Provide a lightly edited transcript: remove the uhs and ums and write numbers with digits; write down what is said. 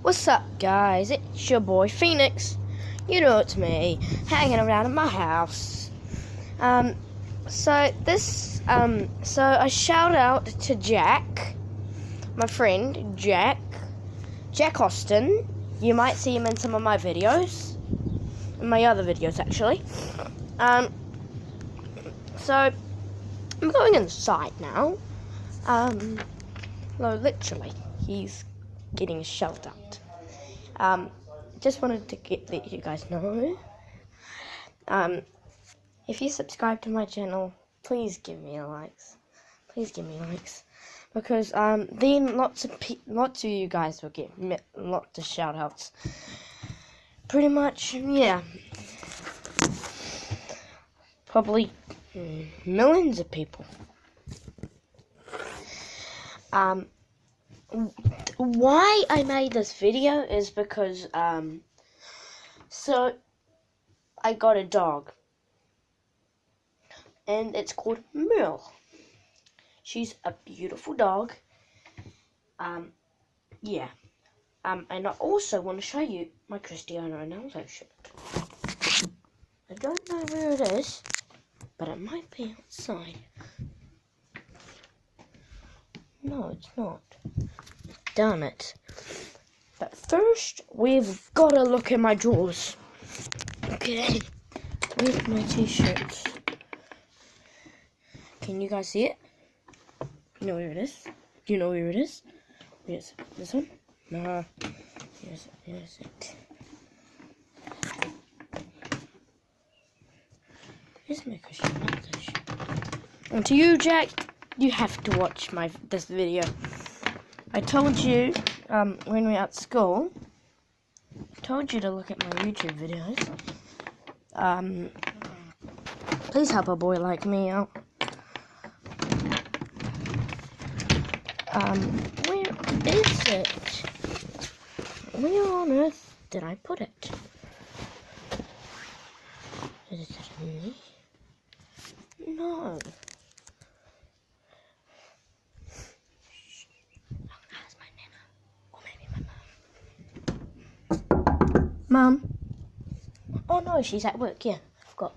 What's up, guys? It's your boy Phoenix. You know it's me, hanging around at my house. So a shout out to Jack, my friend Jack Austin. You might see him in some of my videos, in my other videos actually. So I'm going inside now. No, literally, he's getting a shout out. Just wanted to let you guys know. If you subscribe to my channel, please give me a likes. Please give me likes, because then lots of you guys will get lots of shout outs. Pretty much, yeah. Probably millions of people. Why I made this video is because so I got a dog, and it's called Merl. She's a beautiful dog. Yeah. And I also want to show you my Cristiano Ronaldo shirt. I don't know where it is, but it might be outside. No, it's not. Darn it. But first, we've got to look in my drawers. Okay. Where's my t-shirts? Can you guys see it? You know where it is? Do you know where it is? Yes. This one? No. Here's it. Here's my Christian Ronaldo shirt. And to you, Jack, you have to watch this video. I told you when we were at school. I told you to look at my YouTube videos. Please help a boy like me out. Where is it? Where on earth did I put it? Is it in me? No. That's my nana. Or maybe my mum. Mum? Oh no, she's at work, yeah. I forgot.